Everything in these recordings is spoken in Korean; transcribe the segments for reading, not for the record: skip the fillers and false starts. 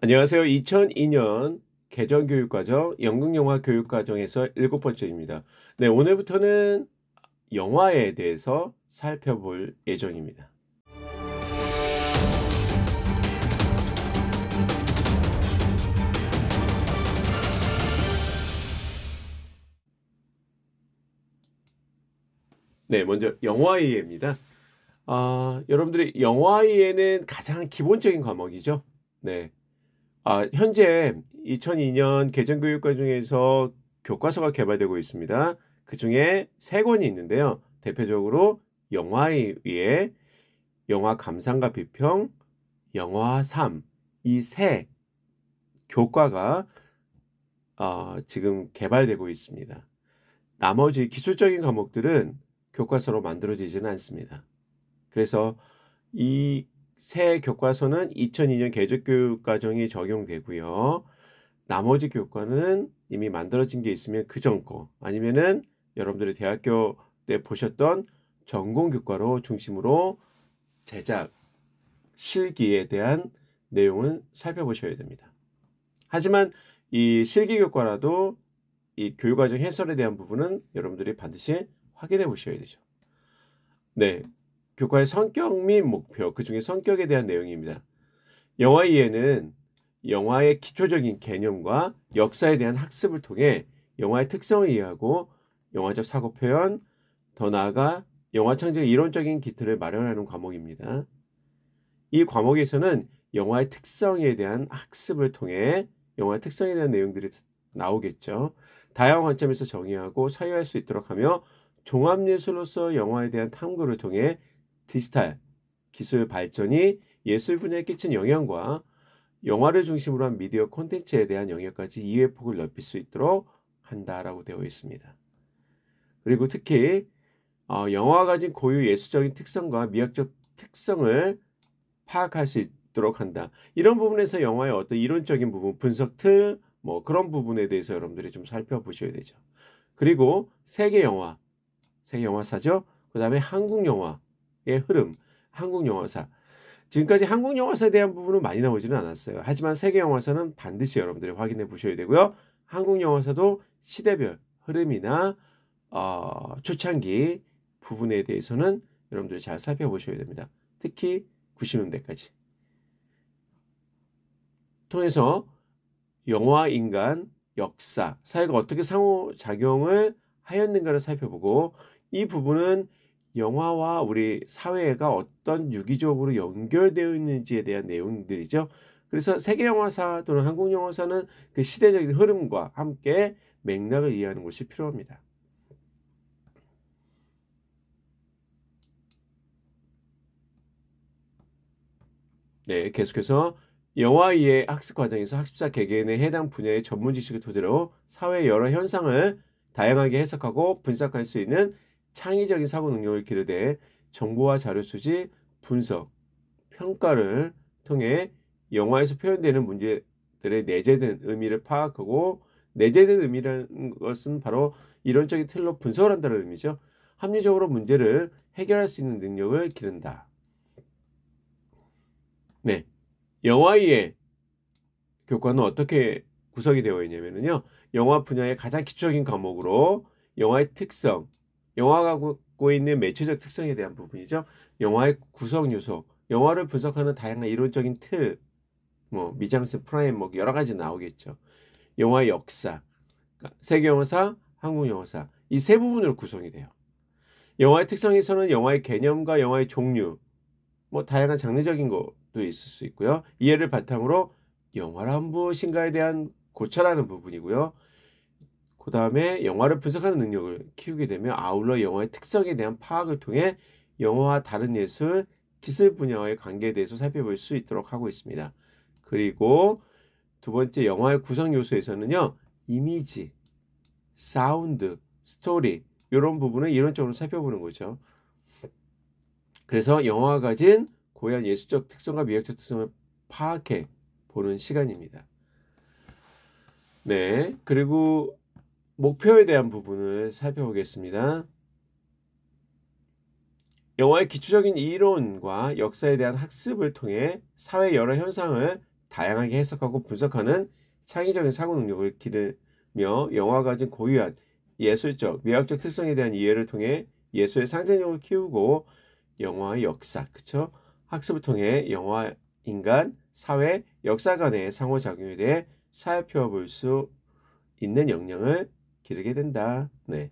안녕하세요. 2002년 개정교육과정 연극영화 교육과정에서 7번째입니다. 네, 오늘부터는 영화에 대해서 살펴볼 예정입니다. 네, 먼저 영화이해입니다. 여러분들이 영화이해는 가장 기본적인 과목이죠. 네. 현재 2002년 개정교육과정에서 교과서가 개발되고 있습니다. 그 중에 3권이 있는데요. 대표적으로 영화이해, 영화 감상과 비평, 영화 3, 이 세 교과가 지금 개발되고 있습니다. 나머지 기술적인 과목들은 교과서로 만들어지지는 않습니다. 그래서 이 새 교과서는 2002년 개정교육과정이 적용되고요. 나머지 교과는 이미 만들어진 게 있으면 그 전 거, 아니면은 여러분들이 대학교 때 보셨던 전공 교과로 중심으로 제작 실기에 대한 내용을 살펴보셔야 됩니다. 하지만 이 실기 교과라도 이 교육과정 해설에 대한 부분은 여러분들이 반드시 확인해 보셔야 되죠. 네, 교과의 성격 및 목표, 그 중에 성격에 대한 내용입니다. 영화이해는 영화의 기초적인 개념과 역사에 대한 학습을 통해 영화의 특성을 이해하고 영화적 사고 표현, 더 나아가 영화 창작의 이론적인 기틀을 마련하는 과목입니다. 이 과목에서는 영화의 특성에 대한 학습을 통해 영화의 특성에 대한 내용들이 나오겠죠. 다양한 관점에서 정의하고 사유할 수 있도록 하며 종합예술로서 영화에 대한 탐구를 통해 디지털 기술 발전이 예술 분야에 끼친 영향과 영화를 중심으로 한 미디어 콘텐츠에 대한 영역까지 이해 폭을 넓힐 수 있도록 한다라고 되어 있습니다. 그리고 특히 영화가 가진 고유 예술적인 특성과 미학적 특성을 파악할 수 있도록 한다. 이런 부분에서 영화의 어떤 이론적인 부분, 분석 틀, 그런 부분에 대해서 여러분들이 좀 살펴보셔야 되죠. 그리고 세계 영화사죠. 그 다음에 한국 영화의 흐름, 한국 영화사. 지금까지 한국 영화사에 대한 부분은 많이 나오지는 않았어요. 하지만 세계 영화사는 반드시 여러분들이 확인해 보셔야 되고요. 한국 영화사도 시대별 흐름이나 초창기 부분에 대해서는 여러분들이 잘 살펴보셔야 됩니다. 특히 90년대까지. 통해서 영화, 인간, 역사, 사회가 어떻게 상호작용을 하였는가를 살펴보고, 이 부분은 영화와 우리 사회가 어떤 유기적으로 연결되어 있는지에 대한 내용들이죠. 그래서 세계 영화사 또는 한국 영화사는 그 시대적인 흐름과 함께 맥락을 이해하는 것이 필요합니다. 네, 계속해서 영화이해 학습 과정에서 학습자 개개인의 해당 분야의 전문 지식을 토대로 사회의 여러 현상을 다양하게 해석하고 분석할 수 있는 창의적인 사고 능력을 기르되 정보와 자료 수집, 분석, 평가를 통해 영화에서 표현되는 문제들의 내재된 의미를 파악하고, 내재된 의미라는 것은 바로 이론적인 틀로 분석을 한다는 의미죠. 합리적으로 문제를 해결할 수 있는 능력을 기른다. 네, 영화이해 교과는 어떻게 구성이 되어 있냐면요. 영화 분야의 가장 기초적인 과목으로 영화의 특성, 영화가 갖고 있는 매체적 특성에 대한 부분이죠. 영화의 구성 요소, 영화를 분석하는 다양한 이론적인 틀, 미장센, 프라임, 여러 가지 나오겠죠. 영화의 역사, 그러니까 세계 영화사, 한국 영화사, 이 세 부분으로 구성이 돼요. 영화의 특성에서는 영화의 개념과 영화의 종류, 다양한 장르적인 것도 있을 수 있고요. 이해를 바탕으로 영화란 무엇인가에 대한 고찰하는 부분이고요. 그 다음에 영화를 분석하는 능력을 키우게 되면 아울러 영화의 특성에 대한 파악을 통해 영화와 다른 예술, 기술 분야와의 관계에 대해서 살펴볼 수 있도록 하고 있습니다. 그리고 두 번째, 영화의 구성 요소에서는요, 이미지, 사운드, 스토리, 이런 부분을 이론적으로 살펴보는 거죠. 그래서 영화가 가진 고유한 예술적 특성과 미학적 특성을 파악해 보는 시간입니다. 네, 그리고 목표에 대한 부분을 살펴보겠습니다. 영화의 기초적인 이론과 역사에 대한 학습을 통해 사회 여러 현상을 다양하게 해석하고 분석하는 창의적인 사고 능력을 기르며 영화가 가진 고유한 예술적, 미학적 특성에 대한 이해를 통해 예술의 상징력을 키우고 영화의 역사, 그쵸? 학습을 통해 영화, 인간, 사회, 역사 간의 상호작용에 대해 살펴볼 수 있는 역량을 기르게 된다. 네,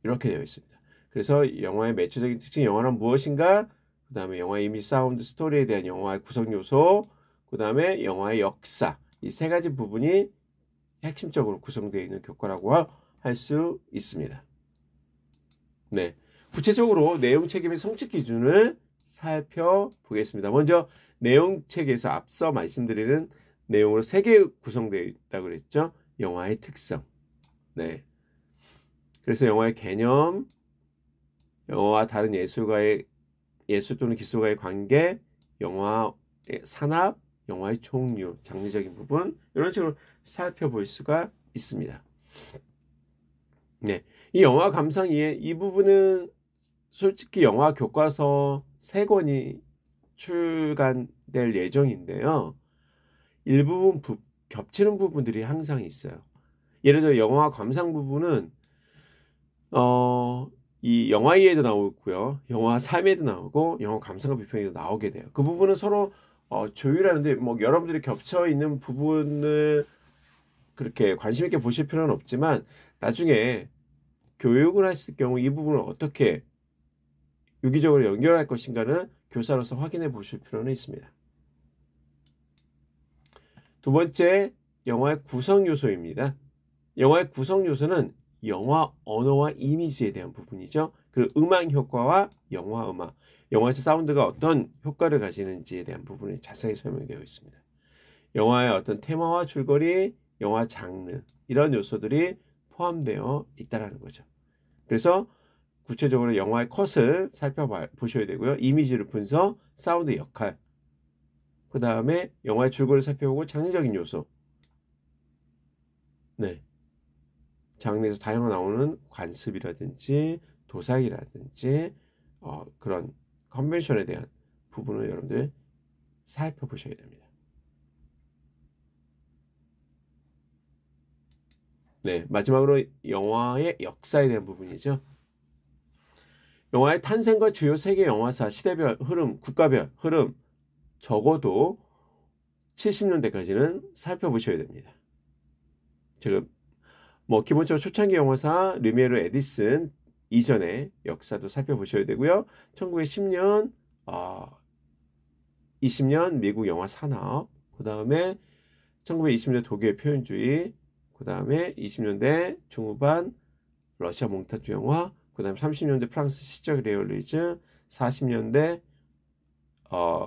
이렇게 되어 있습니다. 그래서 영화의 매체적인 특징, 영화란 무엇인가? 그 다음에 영화의 이미지, 사운드, 스토리에 대한 영화의 구성 요소, 그 다음에 영화의 역사, 이 세 가지 부분이 핵심적으로 구성되어 있는 교과라고 할 수 있습니다. 네, 구체적으로 내용 책임의 성취 기준을 살펴보겠습니다. 먼저 내용 책에서 앞서 말씀드리는 내용으로 3개 구성되어 있다고 그랬죠. 영화의 특성. 네. 그래서 영화의 개념, 영화와 다른 예술 또는 기술과의 관계, 영화의 산업, 영화의 종류, 장르적인 부분, 이런 식으로 살펴볼 수가 있습니다. 네, 이 영화 감상 이해 이 부분은 솔직히 영화 교과서 3권이 출간될 예정인데요. 일부분 겹치는 부분들이 항상 있어요. 예를 들어 영화 감상 부분은 이 영화 이해도 나오고요. 영화 3에도 나오고 영화 감상과 비평에도 나오게 돼요. 그 부분은 서로 조율하는데 뭐 여러분들이 겹쳐 있는 부분을 그렇게 관심 있게 보실 필요는 없지만 나중에 교육을 했을 경우 이 부분을 어떻게 유기적으로 연결할 것인가는 교사로서 확인해 보실 필요는 있습니다. 두 번째, 영화의 구성 요소입니다. 영화의 구성 요소는 영화 언어와 이미지에 대한 부분이죠. 그리고 음악 효과와 영화 음악, 영화에서 사운드가 어떤 효과를 가지는지에 대한 부분이 자세히 설명되어 있습니다. 영화의 어떤 테마와 줄거리, 영화 장르, 이런 요소들이 포함되어 있다는 거죠. 그래서 구체적으로 영화의 컷을 살펴보셔야 되고요. 이미지를 분석, 사운드 역할, 그 다음에 영화의 줄거리를 살펴보고 장르적인 요소. 네, 장르에서 다양한 나오는 관습이라든지 도사이라든지 그런 컨벤션에 대한 부분을 여러분들 살펴보셔야 됩니다. 네, 마지막으로 영화의 역사에 대한 부분이죠. 영화의 탄생과 주요 세계 영화사, 시대별 흐름, 국가별 흐름 적어도 70년대까지는 살펴보셔야 됩니다. 지금 뭐 기본적으로 초창기 영화사 르미에르 에디슨 이전의 역사도 살펴보셔야 되고요. 1910년 20년 미국 영화 산업, 그 다음에 1920년대 독일 표현주의, 그 다음에 20년대 중후반 러시아 몽타주 영화, 그 다음에 30년대 프랑스 시적 리얼리즘, 40년대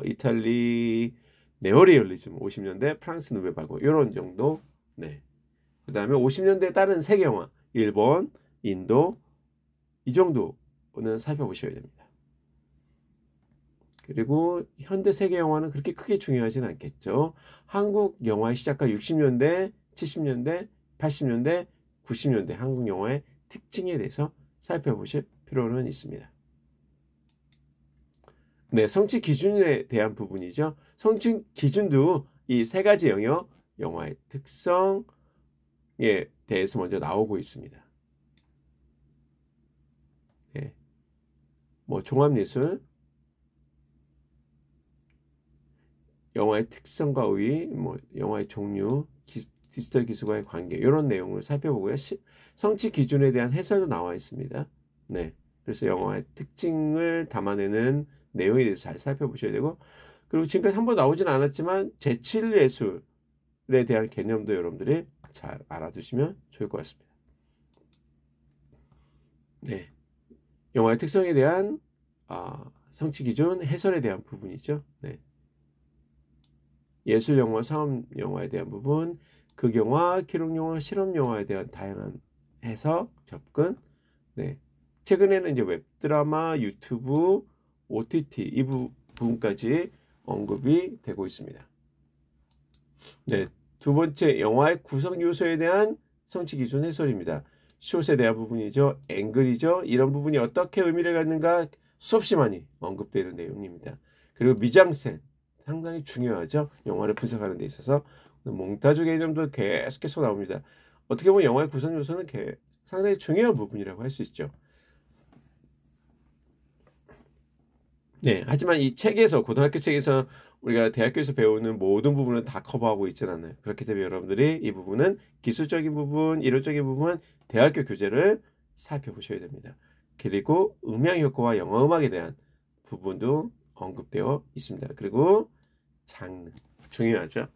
이탈리 네오리얼리즘, 50년대 프랑스 누베바고 이런 정도. 네. 그 다음에 50년대에 따른 세계 영화, 일본, 인도 이 정도는 살펴보셔야 됩니다. 그리고 현대 세계 영화는 그렇게 크게 중요하진 않겠죠. 한국 영화의 시작과 60년대, 70년대, 80년대, 90년대 한국 영화의 특징에 대해서 살펴보실 필요는 있습니다. 네, 성취 기준에 대한 부분이죠. 성취 기준도 이 3가지 영역, 영화의 특성에 대해서 먼저 나오고 있습니다. 네, 뭐 종합예술, 영화의 특성과 우위, 뭐 영화의 종류, 디지털 기술과의 관계 이런 내용을 살펴보고요. 성취 기준에 대한 해설도 나와 있습니다. 네, 그래서 영화의 특징을 담아내는 내용에 대해서 잘 살펴보셔야 되고, 그리고 지금까지 한번 나오진 않았지만 제칠예술에 대한 개념도 여러분들이 잘 알아두시면 좋을 것 같습니다. 네, 영화의 특성에 대한 성취 기준 해설에 대한 부분이죠. 네. 예술 영화, 상업 영화에 대한 부분, 극영화, 기록 영화, 실험 영화에 대한 다양한 해석, 접근. 네. 최근에는 이제 웹드라마, 유튜브, OTT 이 부분까지 언급이 되고 있습니다. 네. 두 번째, 영화의 구성 요소에 대한 성취 기준 해설입니다. 숏에 대한 부분이죠. 앵글이죠. 이런 부분이 어떻게 의미를 갖는가 수없이 많이 언급되는 내용입니다. 그리고 미장센, 상당히 중요하죠. 영화를 분석하는 데 있어서. 몽타주 개념도 계속해서 나옵니다. 어떻게 보면 영화의 구성 요소는 상당히 중요한 부분이라고 할 수 있죠. 네, 하지만 이 책에서, 고등학교 책에서 우리가 대학교에서 배우는 모든 부분은 다 커버하고 있지는 않아요. 그렇기 때문에 여러분들이 이 부분은 기술적인 부분, 이론적인 부분, 대학교 교재를 살펴보셔야 됩니다. 그리고 음향 효과와 영화 음악에 대한 부분도 언급되어 있습니다. 그리고 장르, 중요하죠.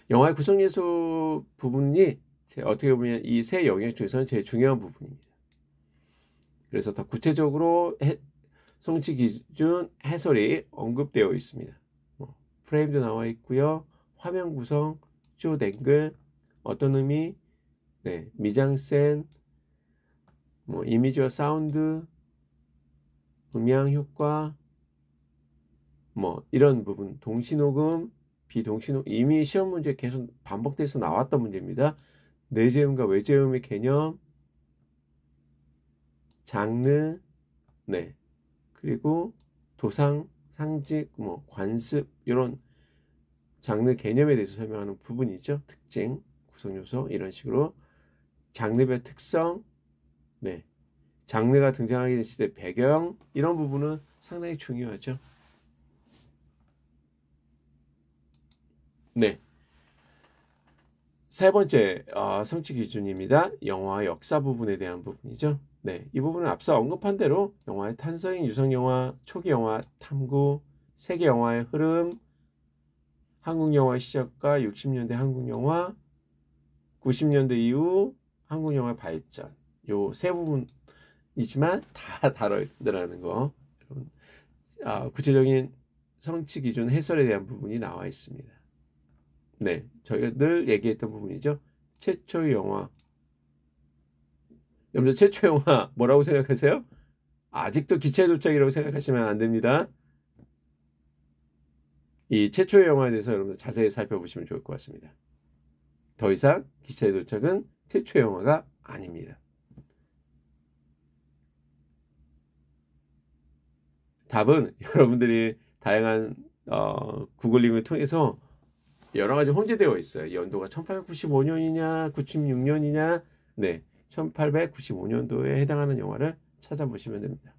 영화의 구성 요소 부분이 어떻게 보면 이 세 영역 중에서는 제일 중요한 부분입니다. 그래서 더 구체적으로 성취 기준 해설이 언급되어 있습니다. 프레임도 나와 있고요. 화면 구성, 숏 앵글, 어떤 의미, 네, 미장센, 이미지와 사운드, 음향 효과, 이런 부분, 동시녹음, 비동시녹음, 이미 시험 문제 계속 반복돼서 나왔던 문제입니다. 내재음과 외재음의 개념, 장르, 네, 그리고 도상, 상징, 관습 이런 장르 개념에 대해서 설명하는 부분이죠. 특징, 구성 요소 이런 식으로 장르별 특성, 네, 장르가 등장하게 된 시대 배경 이런 부분은 상당히 중요하죠. 네. 세 번째 성취 기준입니다. 영화 역사 부분에 대한 부분이죠. 네, 이 부분은 앞서 언급한 대로 영화의 탄생, 유성 영화, 초기 영화 탐구, 세계 영화의 흐름, 한국 영화의 시작과 60년대 한국 영화, 90년대 이후 한국 영화의 발전. 요 세 부분이지만 다 다뤄있더라는 거. 구체적인 성취 기준 해설에 대한 부분이 나와 있습니다. 네, 저희가 늘 얘기했던 부분이죠. 최초의 영화. 여러분들 최초 영화 뭐라고 생각하세요? 아직도 기차의 도착이라고 생각하시면 안 됩니다. 이 최초의 영화에 대해서 여러분들 자세히 살펴보시면 좋을 것 같습니다. 더 이상 기차의 도착은 최초의 영화가 아닙니다. 답은 여러분들이 다양한 구글링을 통해서 여러 가지 혼재되어 있어요. 연도가 1895년이냐 96년이냐 네, 1895년도에 해당하는 영화를 찾아보시면 됩니다.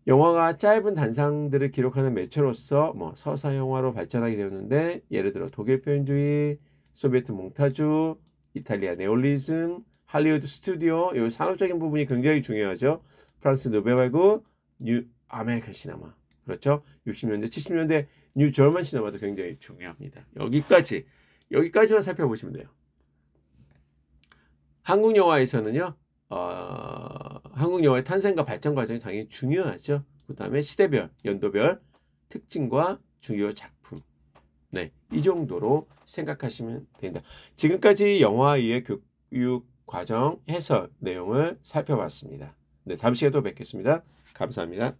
영화가 짧은 단상들을 기록하는 매체로서 서사 영화로 발전하게 되었는데 예를 들어 독일 표현주의, 소비에트 몽타주, 이탈리아 네올리즘, 할리우드 스튜디오 이 산업적인 부분이 굉장히 중요하죠. 프랑스 노베발구, 뉴 아메리칸 시네마 그렇죠. 60년대 70년대 뉴 저먼 시네마도 굉장히 중요합니다. 여기까지만 살펴보시면 돼요. 한국 영화에서는요. 한국 영화의 탄생과 발전 과정이 당연히 중요하죠. 그 다음에 시대별, 연도별 특징과 주요 작품. 네, 이 정도로 생각하시면 됩니다. 지금까지 영화의 교육 과정 해설 내용을 살펴봤습니다. 네, 다음 시간에 또 뵙겠습니다. 감사합니다.